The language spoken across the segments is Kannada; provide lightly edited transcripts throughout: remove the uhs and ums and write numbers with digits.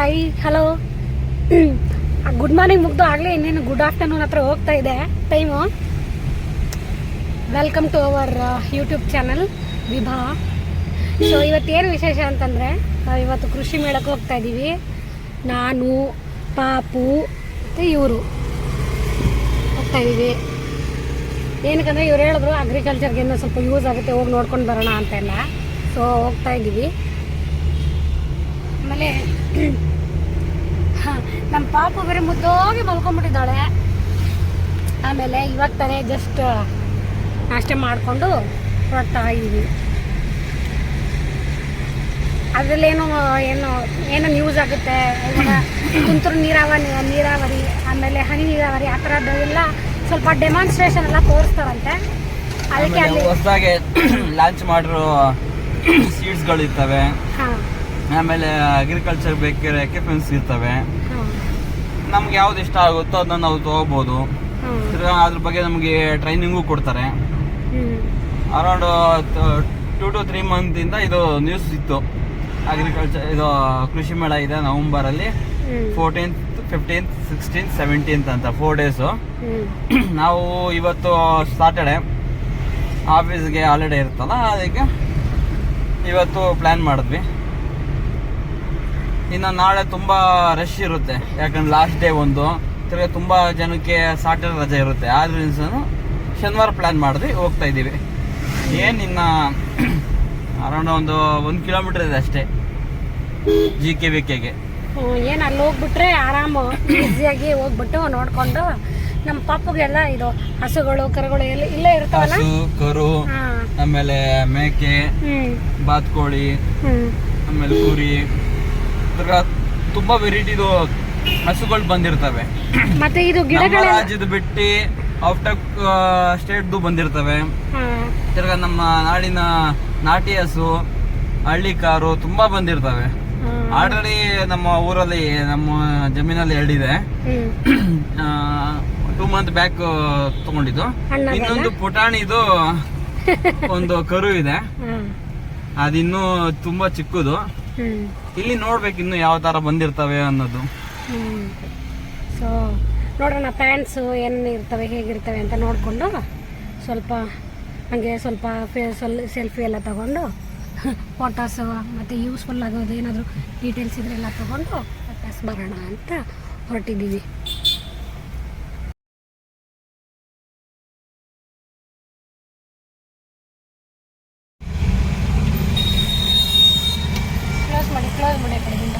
ಹಾಯ್ ಹಲೋ ಗುಡ್ ಮಾರ್ನಿಂಗ್ ಮುಗ್ದು ಆಗಲೇ ಇನ್ನೇನು ಗುಡ್ ಆಫ್ಟರ್ನೂನ್ ಹತ್ರ ಹೋಗ್ತಾ ಇದೆ time. Welcome to our YouTube channel Vibha. So ಇವತ್ತೇನು ವಿಶೇಷ ಅಂತಂದರೆ, ಇವತ್ತು ಕೃಷಿ ಮೇಳಕ್ಕೆ ಹೋಗ್ತಾ ಇದ್ದೀವಿ. ನಾನು, ಪಾಪು ಮತ್ತು ಇವರು ಹೋಗ್ತಾ ಇದ್ದೀವಿ. ಏನಕ್ಕಂದರೆ ಇವ್ರು ಹೇಳಿದ್ರು ಅಗ್ರಿಕಲ್ಚರ್ಗೆ ಇನ್ನೂ ಸ್ವಲ್ಪ ಯೂಸ್ ಆಗುತ್ತೆ, ಹೋಗಿ ನೋಡ್ಕೊಂಡು ಬರೋಣ ಅಂತೆಲ್ಲ. ಸೊ ಹೋಗ್ತಾ ಇದ್ದೀವಿ. ಆಮೇಲೆ ನಮ್ಮ ಪಾಪು ಬೇರೆ ಮುದ್ದೋಗಿ ಮಲ್ಕೊಂಡ್ಬಿಟ್ಟಿದ್ದಾಳೆ. ಆಮೇಲೆ ಇವಾಗ ತಾನೇ ಜಸ್ಟ್ ನಾಷ್ಟೆ ಮಾಡಿಕೊಂಡು ಹೊರಡ್ತಾ ಇದ್ದೀವಿ. ಅದರಲ್ಲೇನು ಏನು ಯೂಸ್ ಆಗುತ್ತೆ, ಇವಾಗ ತುಂತುರು ನೀರಾವರಿ ಆಮೇಲೆ ಹನಿ ನೀರಾವರಿ ಆ ಥರದ್ದೆಲ್ಲ ಸ್ವಲ್ಪ ಡೆಮಾನ್ಸ್ಟ್ರೇಷನ್ ಎಲ್ಲ ತೋರಿಸ್ತಾರಂತೆ. ಅದಕ್ಕೆ ಅಲ್ಲಿ ಹೊಸದಾಗಿ ಲಾಂಚ್ ಮಾಡಿರೋ ಸೀಡ್ಸ್ಗಳು ಇರ್ತವೆ. ಆಮೇಲೆ ಅಗ್ರಿಕಲ್ಚರ್ ಬೇಕಾದ್ರೆ ಎಕ್ವಿಪ್ಮೆಂಟ್ಸ್ ಇರ್ತವೆ. ನಮ್ಗೆ ಯಾವ್ದು ಇಷ್ಟ ಆಗುತ್ತೋ ಅದನ್ನ ನಾವು ತಗೋಬಹುದು. ಅದ್ರ ಬಗ್ಗೆ ನಮಗೆ ಟ್ರೈನಿಂಗು ಕೊಡ್ತಾರೆ. ಅರೌಂಡ್ 2 to 3 month ಇಂದ ಇದು ನ್ಯೂಸ್ ಇತ್ತು. ಅಗ್ರಿಕಲ್ಚರ್ ಇದು ಕೃಷಿ ಮೇಳ ಇದೆ ನವೆಂಬರಲ್ಲಿ 14th, 15th, 16th, 17th ಅಂತ 4 days. ನಾವು ಇವತ್ತು ಸಾಟರ್ಡೆ ಆಫೀಸ್ಗೆ ಹಾಲಿಡೇ ಇರುತ್ತಲ್ಲ, ಅದಕ್ಕೆ ಇವತ್ತು ಪ್ಲಾನ್ ಮಾಡಿದ್ವಿ. ಇನ್ನು ನಾಳೆ ತುಂಬಾ ರಶ್ ಇರುತ್ತೆ, ಯಾಕಂದ್ರೆ ಲಾಸ್ಟ್ ಡೇ ಒಂದು ತಿರ್ಗಿ ತುಂಬಾ ಜನಕ್ಕೆ ಸಾಟರ್ಡೆ ರಜೆ ಇರುತ್ತೆ. ಆದ್ರಿಂದ ಶನಿವಾರ ಪ್ಲಾನ್ ಮಾಡಿದ್ವಿ, ಹೋಗ್ತಾ ಇದ್ದೀವಿ. ಇನ್ನ ಅರೌಂಡ್ ಒಂದು 1 ಕಿಲೋಮೀಟರ್ ಇದೆ ಅಷ್ಟೇ GKVKಗೆ. ಏನು ಅಲ್ಲಿ ಹೋಗ್ಬಿಟ್ರೆ ಆರಾಮು ಈಸಿಯಾಗಿ ಹೋಗ್ಬಿಟ್ಟು ನೋಡ್ಕೊಂಡು ನಮ್ಮ ಪಾಪುಗೆಲ್ಲ ಇದು ಹಸುಗಳು ಕರುಗಳು ಎಲ್ಲ ಇಲ್ಲೇ ಇರ್ತಾವಲ್ಲ, ಹಸು ಕರು ಆಮೇಲೆ ಮೇಕೆ, ಬಾತ್ಕೋಳಿ, ಆಮೇಲೆ ಕುರಿ, ತುಂಬಾ ವೆರೈಟಿದು ಹಸುಗಳು ಬಂದಿರ್ತವೆ. ಮತ್ತೆ ಇದು ರಾಜ್ಯದ ಬಿಟ್ಟು ಔಟ್ ಆಫ್ ಸ್ಟೇಟ್ದು ಬಂದಿರ್ತವೆ. ತಿರ್ಗಾ ನಮ್ಮ ನಾಡಿನ ನಾಟಿ ಹಸು, ಹಳ್ಳಿ ಕಾರು ತುಂಬಾ ಬಂದಿರ್ತವೆ. ಆಲ್ರೆಡಿ ನಮ್ಮ ಊರಲ್ಲಿ ನಮ್ಮ ಜಮೀನಲ್ಲಿ 2 ಇದೆ. 2 month ಬ್ಯಾಕ್ ತಗೊಂಡಿದ್ದು. ಇನ್ನೊಂದು ಪುಟಾಣಿದು ಒಂದು ಕರು ಇದೆ, ಅದಿನ್ನೂ ತುಂಬಾ ಚಿಕ್ಕದು. ಇಲ್ಲಿ ನೋಡ್ಬೇಕು ಇನ್ನು ಯಾವ ತರ ಬಂದಿರ್ತವೆ ಅನ್ನೋದು. ಸೊ ನೋಡೋಣ ಪ್ಯಾಂಟ್ಸು ಏನೇನು ಇರ್ತವೆ, ಹೇಗಿರ್ತವೆ ಅಂತ ನೋಡಿಕೊಂಡು ಸ್ವಲ್ಪ ಹಾಗೆ ಸ್ವಲ್ಪ ಸೆಲ್ಫಿ ಎಲ್ಲ ತಗೊಂಡು ಫೋಟೋಸು ಮತ್ತು ಯೂಸ್ಫುಲ್ ಆಗೋದು ಏನಾದರೂ ಡೀಟೇಲ್ಸ್ ಇದ್ರೆಲ್ಲ ತಗೊಂಡು ವಾಪಸ್ ಬರೋಣ ಅಂತ ಹೊರಟಿದ್ದೀವಿ. ಕ್ಲೋಸ್ ಮಾಡಿ ಆ ಕಡೆಯಿಂದ.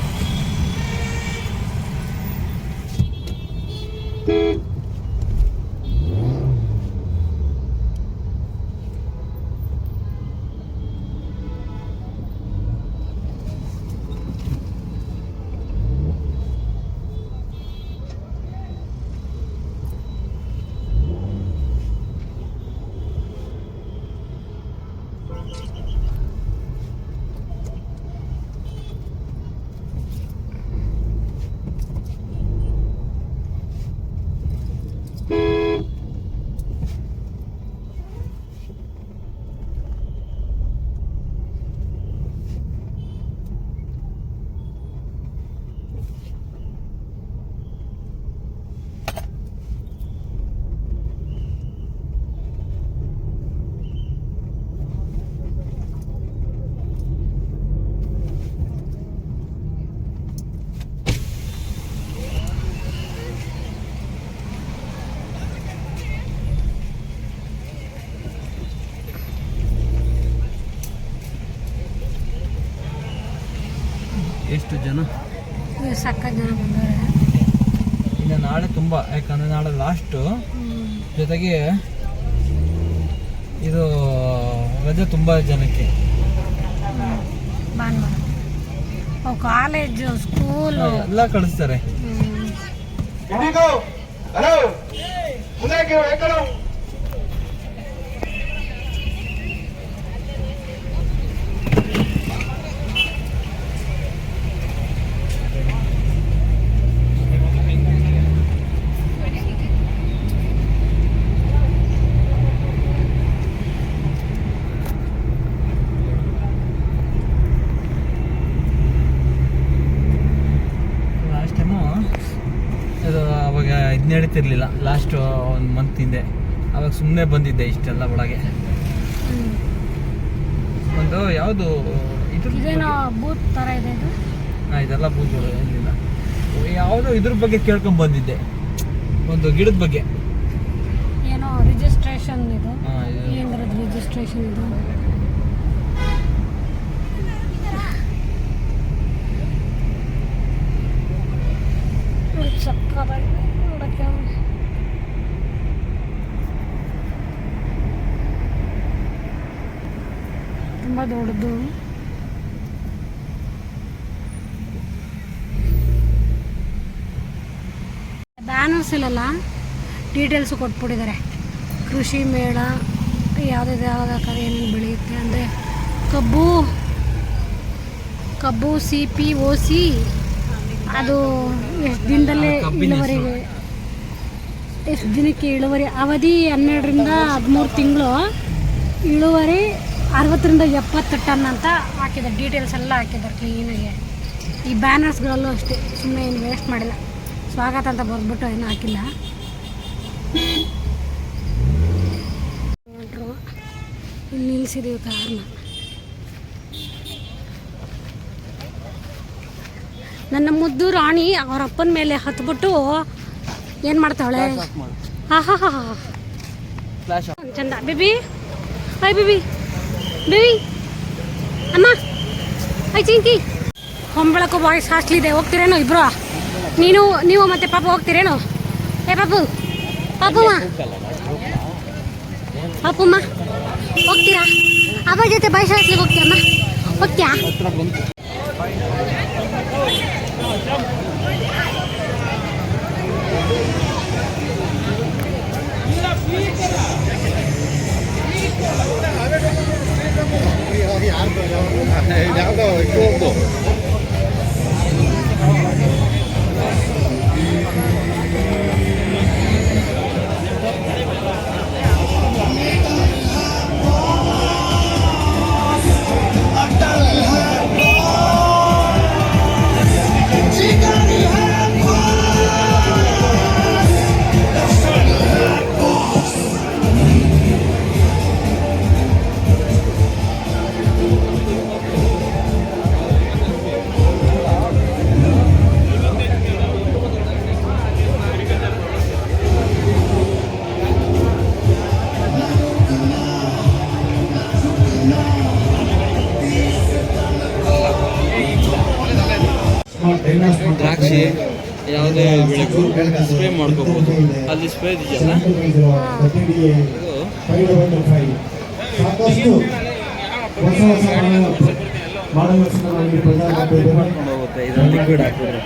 ಎಷ್ಟು ಜನ, ಸಕ್ಕ ಜನ ಬಂದವ್ರೆ. ಇನ್ನು ನಾಳೆ ತುಂಬಾ, ಯಾಕಂದ್ರೆ ನಾಳೆ ಲಾಸ್ಟ್, ಜೊತೆಗೆ ಇದು ರಜೆ ತುಂಬಾ ಜನಕ್ಕೆ. ಭಾನುವಾರ ಕಾಲೇಜು ಸ್ಕೂಲು ಎಲ್ಲ ಕಳಿಸ್ತಾರೆ. ಗೊತ್ತಿರಲಿಲ್ಲ. ಲಾಸ್ಟ್ 1 ಮಂತ್ ಹಿಂದೆ ಅವಾಗ ಸುಮ್ಮನೆ ಬಂದಿದ್ದೆ ಇಷ್ಟೆಲ್ಲ ಒಳಗೆ. ಒಂದು ಯಾವುದು ಇದೇನೋ ಬೂತ್ ಥರ ಇದೆ ಇದು. ಇದೆಲ್ಲ ಬೂತ್ಗಳು ಏನಿಲ್ಲ. ಯಾವುದೋ ಇದ್ರ ಬಗ್ಗೆ ಕೇಳ್ಕೊಂಡ್ ಬಂದಿದ್ದೆ, ಒಂದು ಗಿಡದ ಬಗ್ಗೆ. ಏನೋ ರಿಜಿಸ್ಟ್ರೇಷನ್ ಇದು. ಏನ್ರದ್ದು ರಿಜಿಸ್ಟ್ರೇಷನ್ ಇದು? ಸಕ್ಕತ್ತಾಗಿ ನೋಡಕ್ಕೆ ತುಂಬ ದೊಡ್ಡದು. ಬ್ಯಾನರ್ಸ್ ಇಲ್ಲಲ್ಲ, ಡೀಟೇಲ್ಸು ಕೊಟ್ಬಿಟ್ಟಿದ್ದಾರೆ. ಕೃಷಿ ಮೇಳ ಯಾವುದಿದೆ, ಯಾವ್ದಾದ್ರೆ ಏನೇನು ಬೆಳೆಯುತ್ತೆ ಅಂದರೆ ಕಬ್ಬು CPOC ಅದು ಎಷ್ಟು ದಿನದಲ್ಲೇ ಇಳುವರಿಗೆ, ಎಷ್ಟು ದಿನಕ್ಕೆ ಇಳುವರಿ ಅವಧಿ 12ರಿಂದ 13 ತಿಂಗಳು, ಇಳುವರಿ 60 ರಿಂದ 70 ಟನ್ ಅಂತ ಹಾಕಿದ್ದಾರೆ. ಡೀಟೇಲ್ಸ್ ಎಲ್ಲ ಹಾಕಿದ್ದಾರೆ ಕ್ಲೀನಾಗಿ. ಈ ಬ್ಯಾನರ್ಸ್ಗಳಲ್ಲೂ ಅಷ್ಟೇ, ಸುಮ್ಮನೆ ಏನು ವೇಸ್ಟ್ ಮಾಡಿಲ್ಲ. ಸ್ವಾಗತ ಅಂತ ಬರ್ಬಿಟ್ಟು ಏನೂ ಹಾಕಿಲ್ಲ. ಇಲ್ಲಿ ನಿಲ್ಲಿಸಿದ್ದೀವಿ ಕಾರ್ನ. ನನ್ನ ಮುದ್ದು ರಾಣಿ ಅವ್ರ ಅಪ್ಪನ ಮೇಲೆ ಹತ್ಬಿಟ್ಟು ಏನು ಮಾಡ್ತಾವಳೆ? ಚಂದ ಬೇಬಿ. ಹಾಯ್ ಬೇಬಿ, ಬೇಬಿ ಅಮ್ಮ. ಹಾಯ್ ಚಿಂಕಿ. ಹೊಂಬಳಕ್ಕೂ ಬಾಯ್ಸ್ ಹಾಸ್ಟೆಲ್ ಇದೆ, ಹೋಗ್ತೀರೇನೋ ಇಬ್ರು? ನೀವು ಮತ್ತೆ ಪಾಪು ಹೋಗ್ತೀರೇನೋ? ಪಾಪುಮ್ಮ ಹೋಗ್ತೀರಾ? ಅಪ್ಪ ಜೊತೆ ಬಾಯ್ಸ್ ಹಾಸ್ಟೆಲ್ಗೆ ಹೋಗ್ತೀಯಮ್ಮ? ಹೋಗ್ತೀಯಾ? ದ್ರಾಕ್ಷಿ ಯಾವುದೇ ಬೆಳೆಗೂ ಸ್ಪ್ರೇ ಮಾಡ್ಕೋಬಹುದು. ಅಲ್ಲಿ ಸ್ಪ್ರೇ ಇದೆಯಲ್ಲ, ಹೋಗುತ್ತೆ. ಇದನ್ನು ಲಿಕ್ವಿಡ್ ಹಾಕಿದ್ರೆ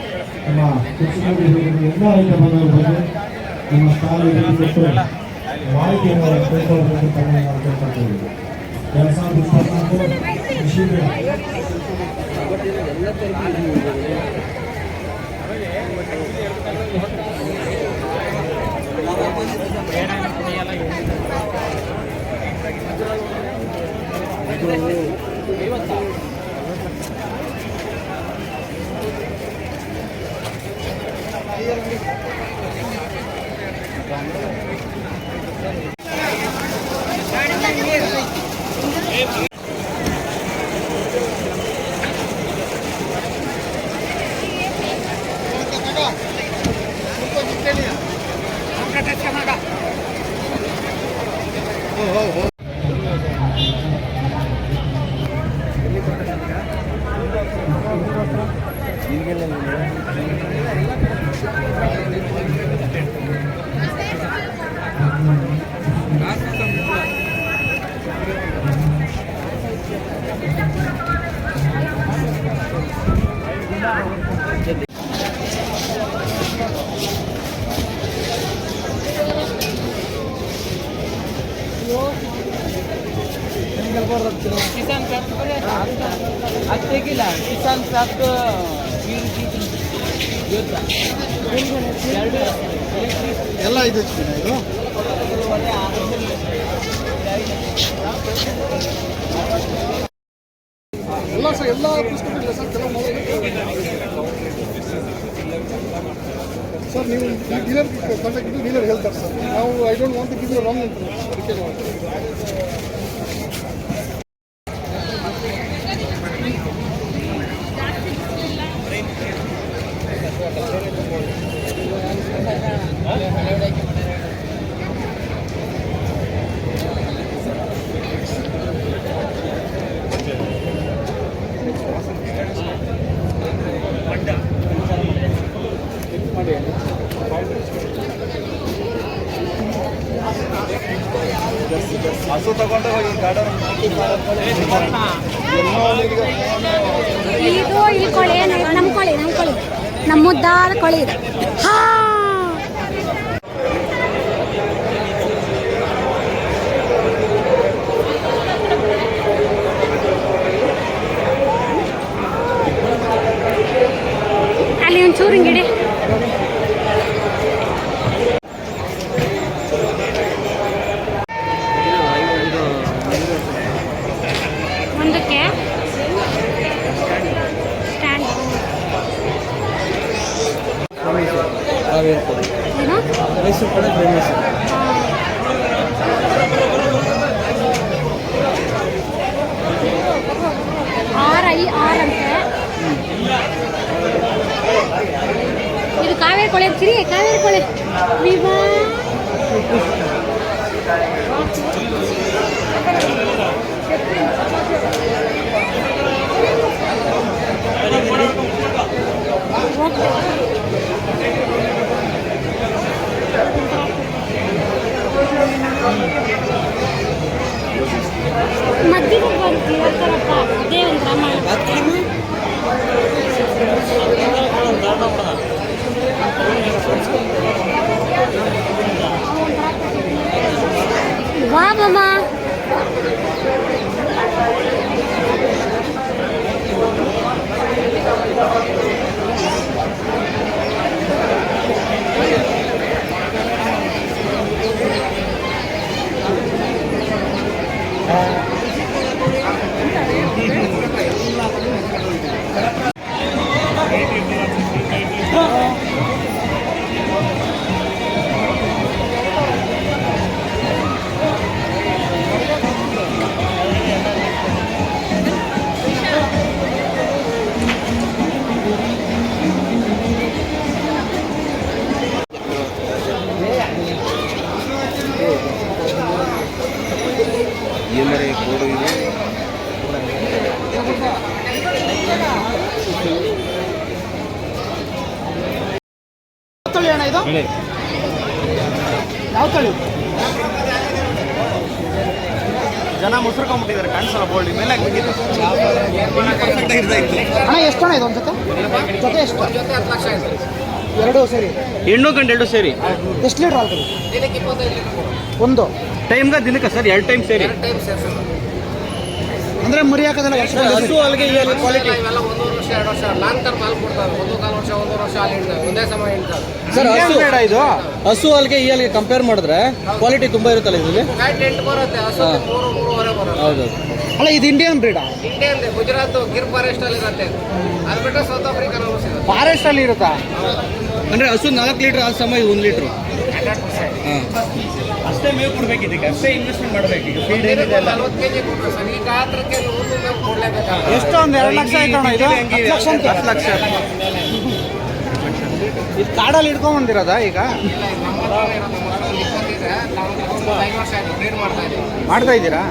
ಕಿಸಾನ್ ಸಾಫ್ಟ್ ಎಲ್ಲ ಇದು ಇದು ಎಲ್ಲ ಸರ್ ಎಲ್ಲ ಪುಸ್ತಕ ಸರ್ ಸರ್ ನೀವು ಡೀಲರ್ ಕಾಂಟ್ಯಾಕ್ಟ್ ಇದ್ದು ಡೀಲರ್ ಹೇಳ್ತಾರೆ ಸರ್. ನಾವು I don't want to give you wrong information. ಅದಕ್ಕೆ ಹಸು ತಗೊಂಡು ಹೋಗಿ ಗಾರ್ಡನ್ ಇದು ಇಲ್ಲಿ ಕೊಳೆ ನಮ್ಮ ಕೊಳೆ ನಮ್ಮ ಮುದ್ದಾದ ಕೊಳೆ ಇದೆ. ಹಾ ಅಲ್ಲಿ ಒಂಚೂರು ಹಿಂಗಿಡಿ. ಒಂದಕ್ಕೆ ಸ್ಟ್ಯಾಂಡ್ ಏನು ಮೈಸೂರು ಕಡೆ ಫೇಮಸ್. ಆರ್ ಅಂತೆ. ಇದು ಕಾವೇರಿ ಕೊಳೆ ಅಂತೀರಿ. ಕಾವೇರಿ ಕೊಳೆ ವಿವಾ ಮಧ್ಯದಲ್ಲಿ ಬರ್ತೀರಪ್ಪ. ಅದೇ ಒಂದು ರಾಮಾಯಣ. ವಾ ಮಾಮ ತಳಿ ಅಣ್ಣ ಇದು? ಯಾವ ತಳಿ? ಜನ ಮುಸ್ರುಕೊಂಡ್ಬಿಟ್ಟಿದ್ದಾರೆ, ಕಾಣಿಸಲ್ಲ ಬೋಲ್ಡ್ ಮೇಲೆ ಹಾಕ್ಬಿಟ್ಟಿದೆ. ಅಣ್ಣ ಎಷ್ಟು ಅಣ್ಣ ಇದು ಒಂದು ಜೊತೆ ಎಷ್ಟು? ಎರಡು ಸೇರಿ ಹೆಣ್ಣು ಗಂಡು ಎರಡು ಸೇರಿ ಎಷ್ಟು ಲೀಟ್ರ್ ಹಾಲು? ಒಂದು ಟೈಮ್ಗೆ ದಿನಕ್ಕೆ ಸರ್ 2 ಟೈಮ್ ಸೇರಿ. ಅಂದರೆ ಮರಿ ಹಾಕೋದಲ್ಲ ವರ್ಷದಲ್ಲಿ? ಹಸು ಅಲ್ಲಿಗೆ ಕ್ವಾಲಿಟಿ ಇವೆಲ್ಲ 1 ವರ್ಷ 2 ವರ್ಷ ಲಾಂಗ್ ಟರ್ಮ್ ಹಾಲು ಕೊಡ್ತಾರೆ. 1.25 ವರ್ಷ 1 ವರ್ಷ ಹಾಲು ಇಡ್ತವೆ. ಒಂದೇ ಸಮಯ ಇಡ್ತವೆ. ಸರ್ ಇದು ಹಸು ಅಲ್ಲಿಗೆ ಈ ಅಲ್ಲಿಗೆ ಕಂಪೇರ್ ಮಾಡಿದ್ರೆ ಕ್ವಾಲಿಟಿ ತುಂಬಾ ಇರುತ್ತಲ್ಲ ಇದರಲ್ಲಿ. ಫ್ಯಾಟ್ 8 ಬರುತ್ತೆ. ಹಸು 3.5 ಬರುತ್ತೆ. ಹೌದು. ಅಲ್ಲ ಇದು ಇಂಡಿಯನ್ ಬ್ರೀಡಾ? ಇಂಡಿಯನ್ ಗುಜರಾತ್ ಗಿರ್ ಫಾರೆಸ್ಟ್ ಅಲ್ಲಿ ಇರುತ್ತೆ. ಅದು ಬಿಟ್ಟರೆ ಸೌತ್ ಆಫ್ರಿಕನ್ ಸಿಗುತ್ತೆ. ಫಾರೆಸ್ಟ್ ಅಲ್ಲಿ ಇರುತ್ತಾ? ಅಂದ್ರೆ ಹಸು 4 ಲೀಟರ್ ಹಾಲು ಸಮಯ 1 ಲೀಟ್ರು. 100%. ಅಷ್ಟೇ ಮೇವು ಕೊಡ್ಬೇಕು, ಇದಕ್ಕೆ ಅಷ್ಟೇ ಇನ್ವೆಸ್ಟ್ಮೆಂಟ್ ಮಾಡಬೇಕು. ಈಗ ಫೀಡ್ 40 kg ಕೊಡ್ತಾರೆ ಸರ್. ಈ ಗಾತ್ರಕ್ಕೆ ಒಂದು ಮೇವು ಕೊಡಲೇಬೇಕಾಗುತ್ತೆ. ಎಷ್ಟು ಒಂದು 2 ಲಕ್ಷ ಆಯ್ತಣ್ಣ ಇದು? 10 ಲಕ್ಷ ಅಂತ? 10 ಲಕ್ಷ. ಇದು ಕಾಡಲ್ಲಿ ಹಿಡ್ಕೊಂಬಂದಿರೋದಾ ಈಗ? ಇಲ್ಲ, ಇದು ನಮ್ಮ ಹತ್ರ ಇರೋದು ಮೊದಲು 20 ಇದೆ. ನಾವು 5 ವರ್ಷ ಆಯ್ತು ಬ್ರೀಡ್ ಮಾಡ್ತಾ ಇದ್ದೀವಿ. ಮಾಡ್ತಾ ಇದ್ದೀರಾ?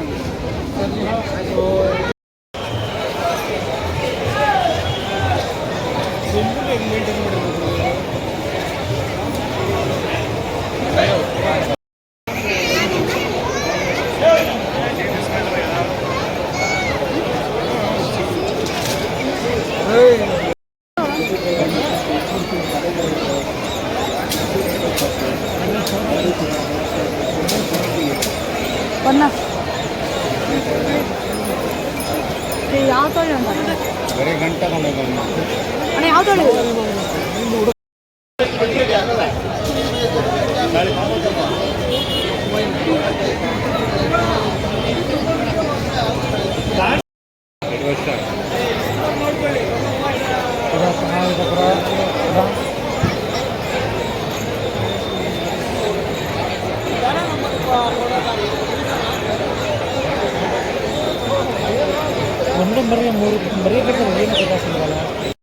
ಯಾವ ತೊಳಿ ಬರೀ ಗಂಟೆ ತಗೊಂಡು ಅಣ್ಣ ಯಾವ ತೊಳಿ? ವರ್ಷ ಬರೀ 3 ಬರೀ ಏನು